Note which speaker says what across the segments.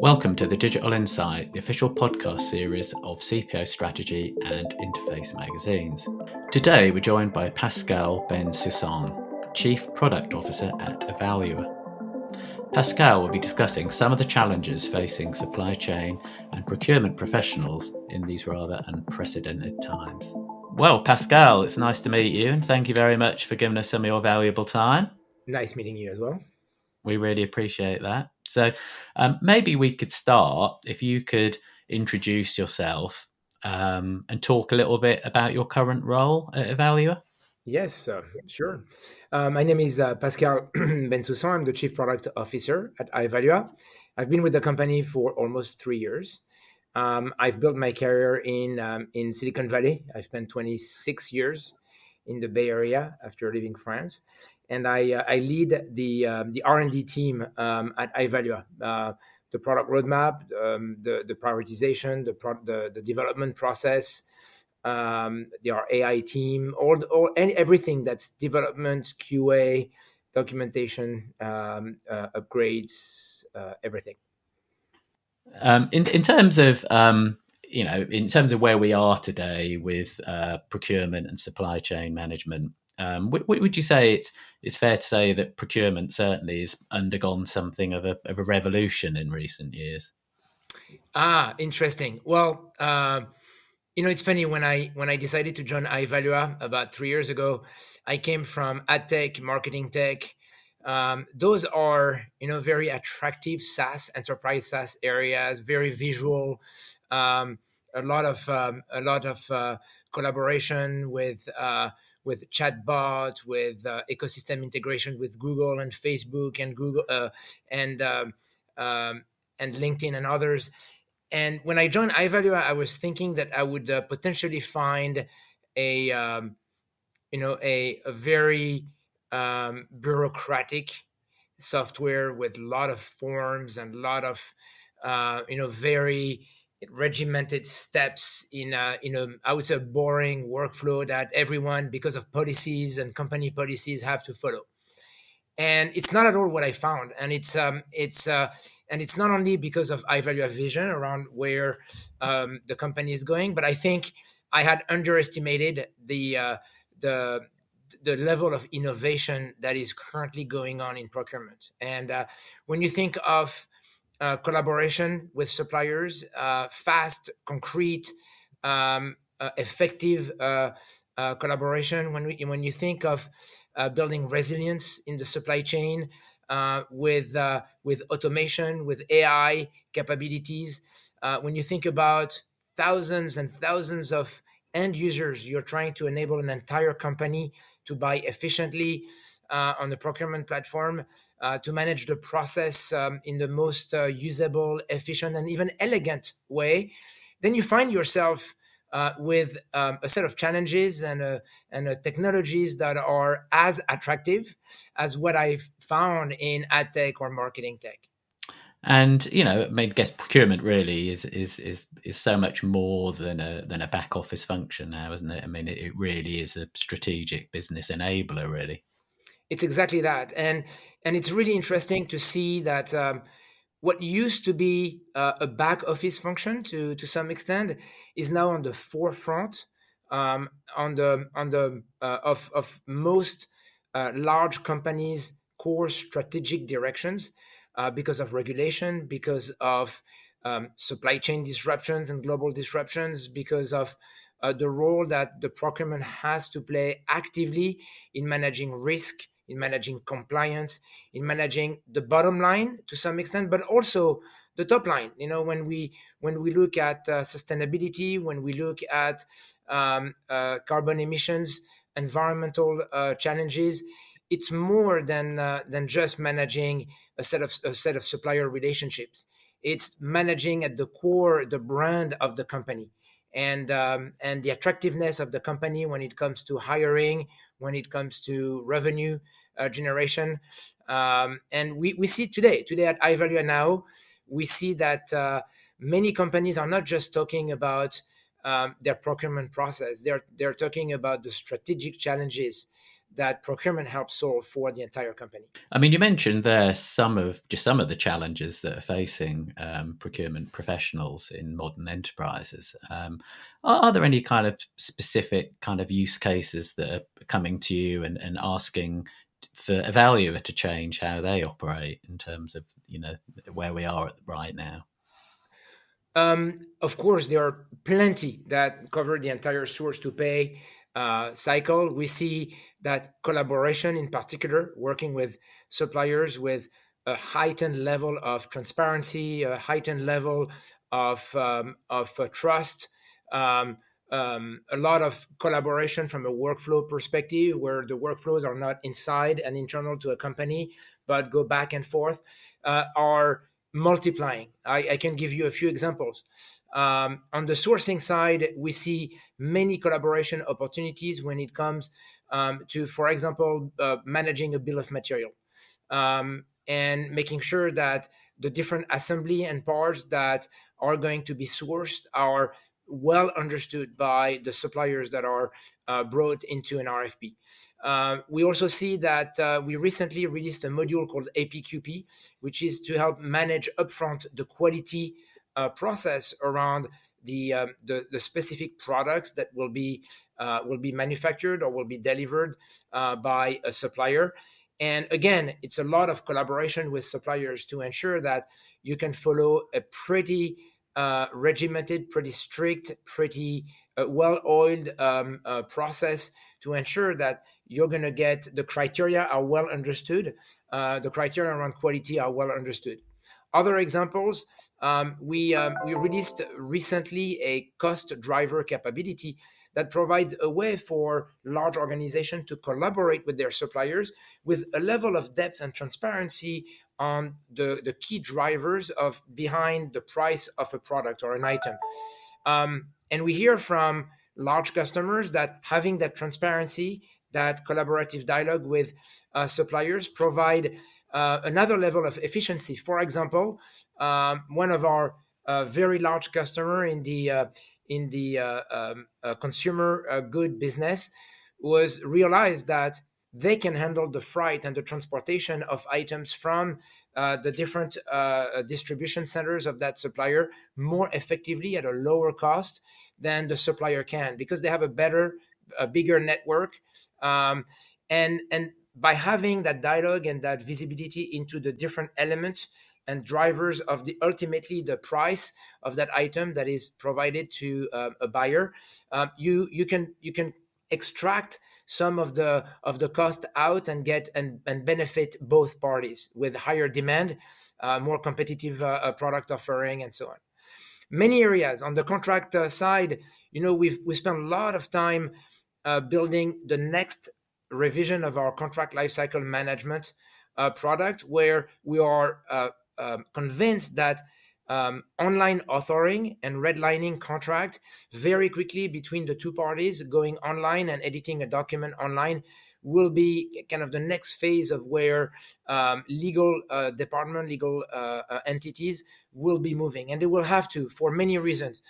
Speaker 1: Welcome to the Digital Insight, the official podcast series of CPO Strategy and Interface magazines. Today we're joined by Pascal Bensoussan, Chief Product Officer at Ivalua. Pascal will be discussing some of the challenges facing supply chain and procurement professionals in these rather unprecedented times. Well, Pascal, it's nice to meet you and thank you very much for giving us some of your valuable time.
Speaker 2: Nice meeting you as well.
Speaker 1: We really appreciate that. So maybe we could start if you could introduce yourself and talk a little bit about your current role at Ivalua.
Speaker 2: Yes, sure. My name is Pascal Bensoussan. I'm the Chief Product Officer at Ivalua. I've been with the company for almost 3 years. I've built my career in Silicon Valley. I spent 26 years in the Bay Area after leaving France, and I lead the R&D team at Ivalua. The product roadmap, the prioritization, the development process, our AI team, everything that's development, QA, documentation, upgrades, everything.
Speaker 1: In terms of in terms of where we are today with procurement and supply chain management, would you say it's fair to say that procurement certainly has undergone something of a revolution in recent years?
Speaker 2: Interesting. Well, it's funny when I decided to join Ivalua about 3 years ago. I came from ad tech, marketing tech. Those are very attractive SaaS, enterprise SaaS areas, very visual. A lot of collaboration with chatbot, with ecosystem integration with Google and Facebook and Google and LinkedIn and others. And when I joined Ivalua, I was thinking that I would potentially find a very bureaucratic software with a lot of forms and a lot of very regimented steps in I would say boring workflow that everyone, because of policies and company policies, have to follow. And it's not at all what I found. And it's not only because of Ivalua vision around where the company is going, but I think I had underestimated the level of innovation that is currently going on in procurement. And when you think of collaboration with suppliers, fast, concrete, effective collaboration, when you think of building resilience in the supply chain with automation, with AI capabilities, when you think about thousands and thousands of end users, you're trying to enable an entire company to buy efficiently on the procurement platform, to manage the process in the most usable, efficient, and even elegant way, then you find yourself with a set of challenges and technologies that are as attractive as what I've found in ad tech or marketing tech.
Speaker 1: And I mean, I guess procurement really is so much more than a back office function now, isn't it? I mean, it really is a strategic business enabler, really.
Speaker 2: It's exactly that, and it's really interesting to see that what used to be a back office function to some extent is now on the forefront of most large companies' core strategic directions, because of regulation, because of supply chain disruptions and global disruptions, because of the role that the procurement has to play actively in managing risk, in managing compliance, in managing the bottom line to some extent, but also the top line. When we look at sustainability, when we look at carbon emissions, environmental challenges, it's more than just managing a set of supplier relationships. It's managing at the core the brand of the company, and the attractiveness of the company when it comes to hiring, when it comes to revenue generation. And we see today at Ivalua now, we see that many companies are not just talking about their procurement process. They're talking about the strategic challenges that procurement helps solve for the entire company.
Speaker 1: I mean, you mentioned there some of the challenges that are facing procurement professionals in modern enterprises. Are there any kind of specific kind of use cases that are coming to you and asking for Evalua to change how they operate in terms of where we are right now?
Speaker 2: Of course, there are plenty that cover the entire source to pay cycle. We see that collaboration, in particular, working with suppliers with a heightened level of transparency, a heightened level of trust, um, a lot of collaboration from a workflow perspective, where the workflows are not inside and internal to a company, but go back and forth, are multiplying. I can give you a few examples. On the sourcing side, we see many collaboration opportunities when it comes to, for example, managing a bill of material, and making sure that the different assembly and parts that are going to be sourced are well understood by the suppliers that are brought into an RFP. We also see that we recently released a module called APQP, which is to help manage upfront the quality process around the specific products that will be manufactured or will be delivered by a supplier. And again, it's a lot of collaboration with suppliers to ensure that you can follow a pretty regimented, pretty strict, pretty well-oiled process to ensure that you're going to get the criteria are well understood, the criteria around quality are well understood. Other examples, we released recently a cost driver capability that provides a way for large organizations to collaborate with their suppliers with a level of depth and transparency on the key drivers of behind the price of a product or an item. And we hear from large customers that having that transparency, that collaborative dialogue with suppliers provide another level of efficiency. For example, one of our very large customer in the consumer good business was realized that they can handle the freight and the transportation of items from the different distribution centers of that supplier more effectively at a lower cost than the supplier can, because they have a bigger network, and by having that dialogue and that visibility into the different elements and drivers of the ultimately the price of that item that is provided to a buyer, you can extract some of the cost out and get and benefit both parties with higher demand, more competitive product offering, and so on. Many areas on the contract side, we spent a lot of time building the next revision of our contract lifecycle management product, where we are convinced that online authoring and redlining contract very quickly between the two parties, going online and editing a document online, will be kind of the next phase of where legal entities will be moving, and they will have to, for many reasons: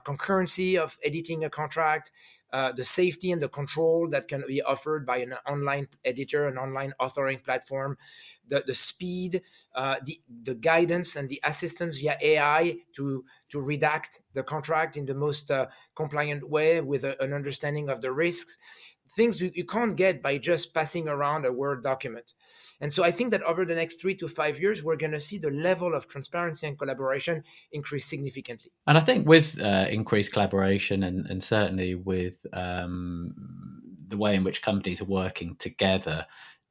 Speaker 2: concurrency of editing a contract, the safety and the control that can be offered by an online editor, an online authoring platform, the speed, the guidance and the assistance via AI to redact the contract in the most compliant way with an understanding of the risks. Things you can't get by just passing around a Word document. And so I think that over the next 3 to 5 years, we're going to see the level of transparency and collaboration increase significantly.
Speaker 1: And I think with increased collaboration and certainly with the way in which companies are working together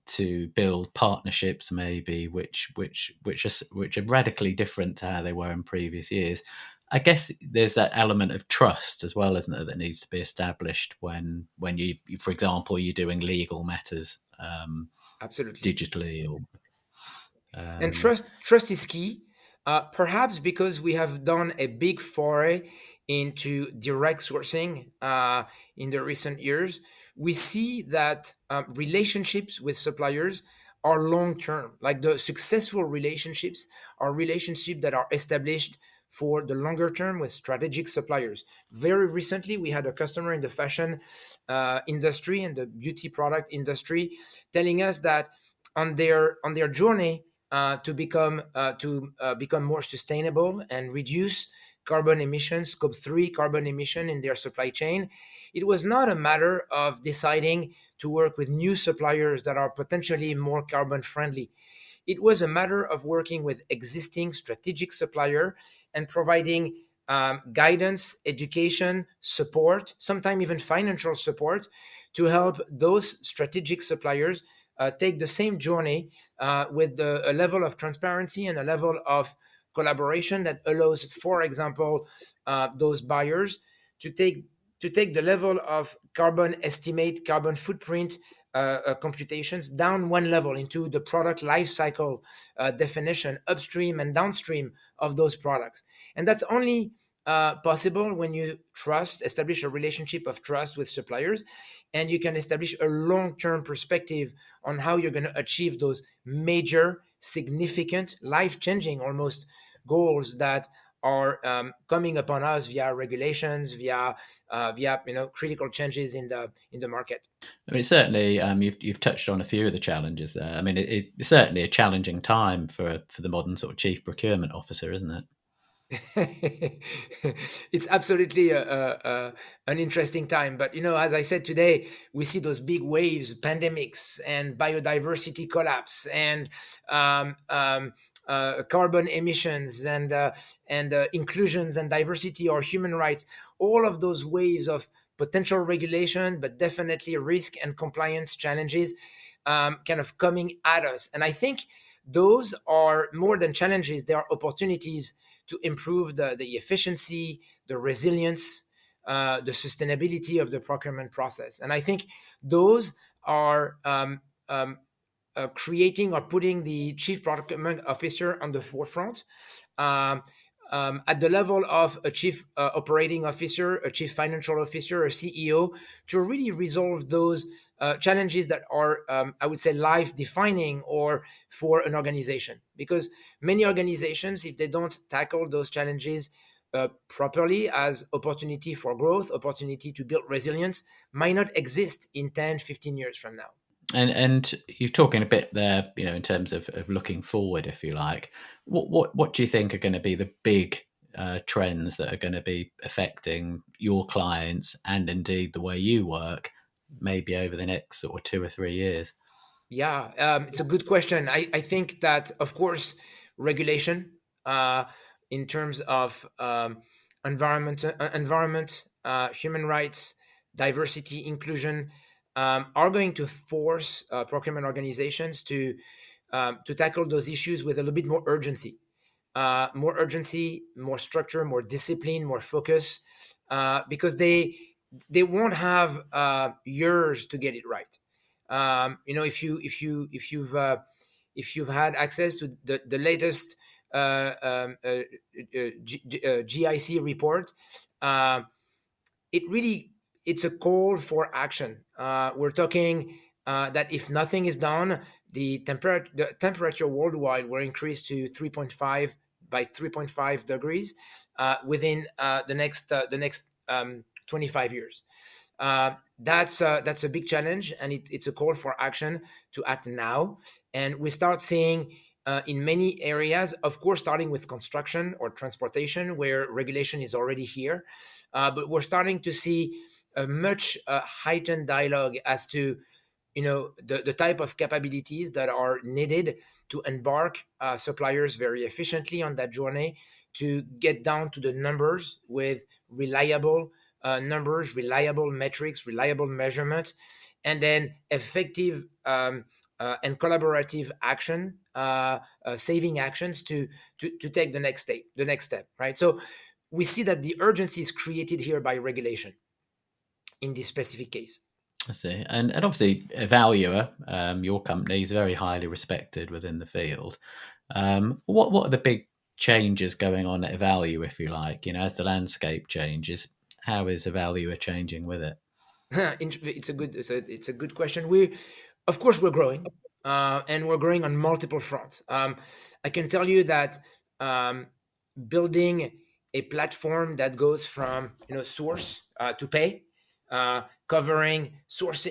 Speaker 1: to build partnerships, maybe which are radically different to how they were in previous years. I guess there's that element of trust as well, isn't it, that needs to be established when you, for example, you're doing legal matters
Speaker 2: Absolutely.
Speaker 1: digitally or.
Speaker 2: And trust is key. Perhaps because we have done a big foray into direct sourcing in the recent years, we see that relationships with suppliers are long term. Like the successful relationships are relationships that are established for the longer term with strategic suppliers. Very recently, we had a customer in the fashion industry and the beauty product industry telling us that on their journey to become more sustainable and reduce carbon emissions, scope 3 carbon emission in their supply chain, it was not a matter of deciding to work with new suppliers that are potentially more carbon friendly. It was a matter of working with existing strategic supplier and providing guidance, education, support, sometimes even financial support to help those strategic suppliers take the same journey with a level of transparency and a level of collaboration that allows, for example, those buyers to take the level of carbon estimate, carbon footprint computations down one level into the product life cycle definition, upstream and downstream of those products. And that's only possible when you establish a relationship of trust with suppliers, and you can establish a long-term perspective on how you're going to achieve those major, significant, life-changing almost goals that are coming upon us via regulations, via critical changes in the market.
Speaker 1: I mean, certainly, you've touched on a few of the challenges there. I mean, it's certainly a challenging time for the modern sort of chief procurement officer, isn't it?
Speaker 2: It's absolutely an interesting time. But as I said today, we see those big waves, pandemics, and biodiversity collapse, and carbon emissions, and inclusions and diversity or human rights. All of those waves of potential regulation, but definitely risk and compliance challenges, kind of coming at us. And I think those are more than challenges; they are opportunities to improve the efficiency, the resilience, the sustainability of the procurement process. And I think those are creating or putting the chief procurement officer on the forefront. Um, at the level of a chief operating officer, a chief financial officer, a CEO, to really resolve those challenges that are, I would say, life defining or for an organization. Because many organizations, if they don't tackle those challenges properly as opportunity for growth, opportunity to build resilience, might not exist in 10, 15 years from now.
Speaker 1: And you're talking a bit there, in terms of looking forward, if you like. What do you think are going to be the big trends that are going to be affecting your clients and indeed the way you work, maybe over the next sort of 2 or 3 years?
Speaker 2: Yeah, it's a good question. I think that, of course, regulation uh, in terms of environment, human rights, diversity, inclusion, are going to force procurement organizations to tackle those issues with a little bit more urgency, more structure, more discipline, more focus, because they won't have years to get it right. If you've had access to the latest GIC report, uh, it really it's a call for action. We're talking that if nothing is done, the temperature worldwide will increase to 3.5 by 3.5 degrees within the next 25 years. That's a big challenge, and it's a call for action to act now. And we start seeing in many areas, of course, starting with construction or transportation, where regulation is already here, but we're starting to see a much heightened dialogue as to the type of capabilities that are needed to embark suppliers very efficiently on that journey, to get down to the numbers with reliable numbers, reliable metrics, reliable measurement, and then effective and collaborative action, saving actions to take the next step, right? So we see that the urgency is created here by regulation in this specific case.
Speaker 1: I see. And obviously, Evalua, your company, is very highly respected within the field. What are the big changes going on at Evalua, if you like? As the landscape changes, how is Evalua changing with it?
Speaker 2: It's a good question. Of course, we're growing, and we're growing on multiple fronts. I can tell you that. building a platform that goes from source to pay, covering source,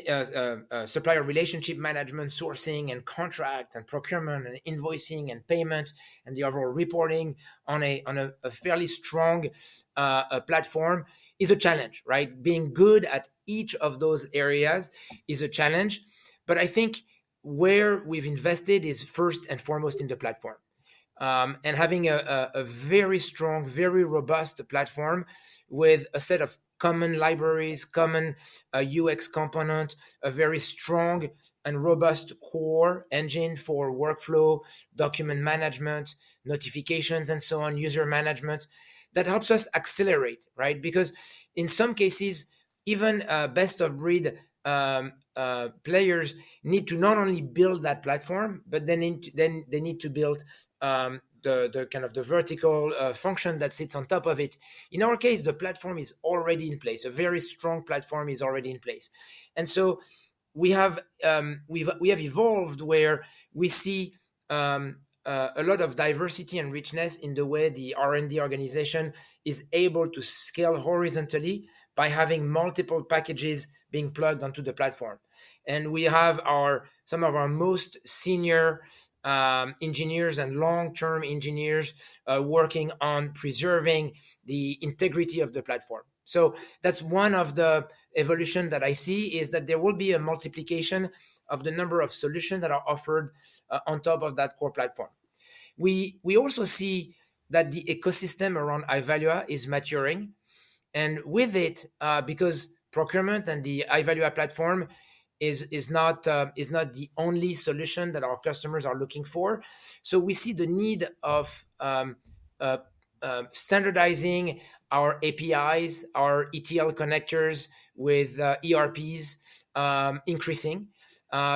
Speaker 2: supplier relationship management, sourcing and contract and procurement and invoicing and payment and the overall reporting on a fairly strong platform is a challenge, right? Being good at each of those areas is a challenge, but I think where we've invested is first and foremost in the platform, and having a very strong, very robust platform with a set of common libraries, common UX component, a very strong and robust core engine for workflow, document management, notifications, and so on, user management, that helps us accelerate, right? Because in some cases, even best of breed players need to not only build that platform, but then they need to build the kind of the vertical function that sits on top of it. In our case, the platform is already in place. A very strong platform is already in place, and so we have evolved where we see a lot of diversity and richness in the way the R&D organization is able to scale horizontally by having multiple packages being plugged onto the platform. And we have some of our most senior engineers and long-term engineers working on preserving the integrity of the platform. So that's one of the evolution that I see, is that there will be a multiplication of the number of solutions that are offered on top of that core platform. We also see that the ecosystem around Ivalua is maturing, and with it, because procurement and the Ivalua platform is not the only solution that our customers are looking for. So we see the need of uh, standardizing our APIs, our ETL connectors with ERPs increasing,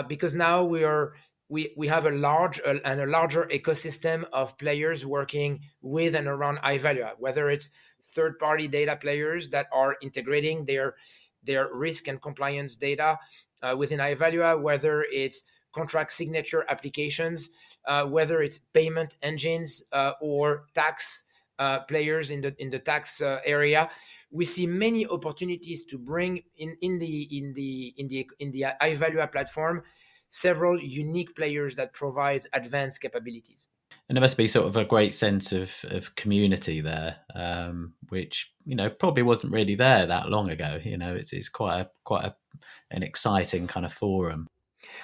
Speaker 2: because now we have a larger ecosystem of players working with and around Ivalua, whether it's third-party data players that are integrating their risk and compliance data within Ivalua, whether it's contract signature applications, whether it's payment engines or tax players in the tax area. We see many opportunities to bring in the Ivalua platform several unique players that provides advanced capabilities.
Speaker 1: And there must be sort of a great sense of community there, which probably wasn't really there that long ago. It's quite an exciting kind of forum.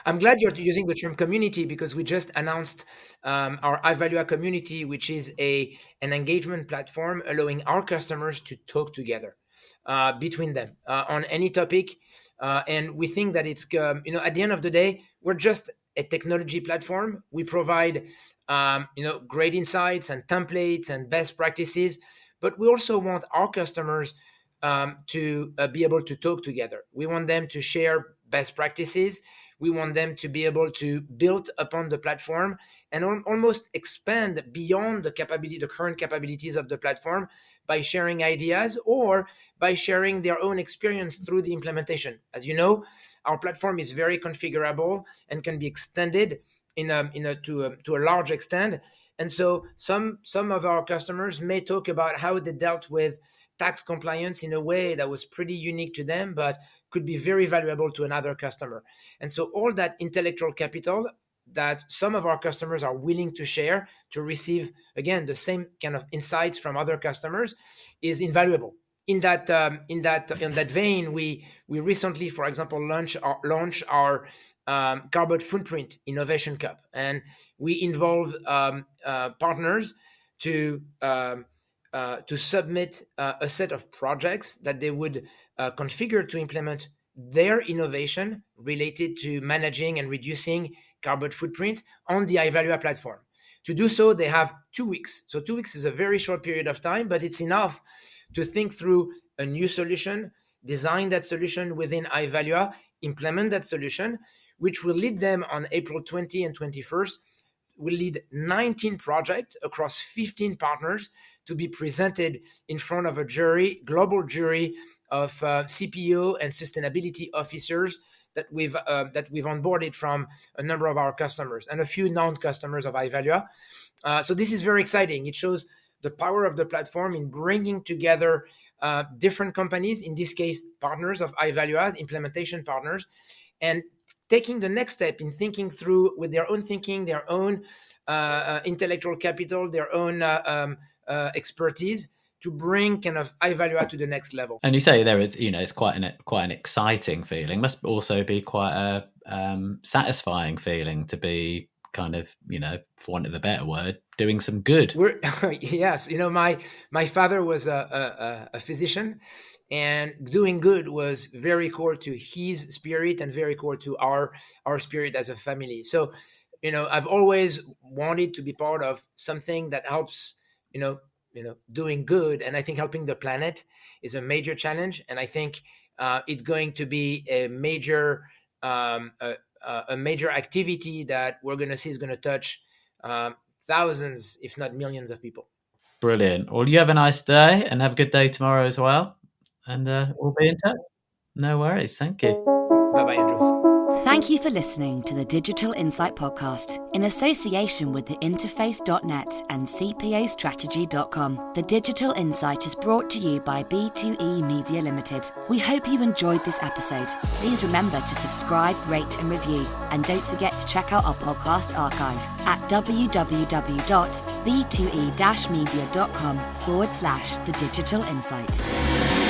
Speaker 2: I'm glad you're using the term community, because we just announced our Ivalua community, which is an engagement platform allowing our customers to talk together between them on any topic. And we think that it's, at the end of the day, we're just a technology platform. We provide, great insights and templates and best practices, but we also want our customers to be able to talk together. We want them to share best practices. We want them to be able to build upon the platform and almost expand beyond the current capabilities of the platform by sharing ideas or by sharing their own experience through the implementation. As you know, our platform is very configurable and can be extended to a large extent. And so some of our customers may talk about how they dealt with tax compliance in a way that was pretty unique to them, but could be very valuable to another customer. And so all that intellectual capital that some of our customers are willing to share to receive, again, the same kind of insights from other customers is invaluable. In that vein, we recently, for example, launched our carbon footprint innovation cup, and we involve partners to submit a set of projects that they would configure to implement their innovation related to managing and reducing carbon footprint on the Ivalua platform. To do so, they have 2 weeks. So 2 weeks is a very short period of time, but it's enough to think through a new solution, design that solution within Ivalua, implement that solution, which will lead them on April 20 and 21st, will lead 19 projects across 15 partners to be presented in front of a global jury of CPO and sustainability officers that we've onboarded from a number of our customers and a few non-customers of Ivalua. So this is very exciting. It shows the power of the platform in bringing together different companies, in this case, partners of Ivalua's, implementation partners, and taking the next step in thinking through with their own thinking, their own intellectual capital, their own expertise to bring kind of Ivalua to the next level.
Speaker 1: And you say there is, it's quite an exciting feeling. Must also be quite a satisfying feeling to be kind of, for want of a better word, doing some good.
Speaker 2: Yes, my father was a physician, and doing good was very core to his spirit and very core to our spirit as a family. So, I've always wanted to be part of something that helps, doing good. And I think helping the planet is a major challenge. And I think it's going to be a major activity that we're going to see is going to touch thousands, if not millions of people.
Speaker 1: Brilliant. Well, you have a nice day and have a good day tomorrow as well. And we'll be in touch. No worries. Thank you.
Speaker 2: Bye-bye, Andrew.
Speaker 3: Thank you for listening to the Digital Insight Podcast in association with the Interface.net and CPOstrategy.com. The Digital Insight is brought to you by B2E Media Limited. We hope you enjoyed this episode. Please remember to subscribe, rate and review. And don't forget to check out our podcast archive at www.b2e-media.com/The Digital Insight.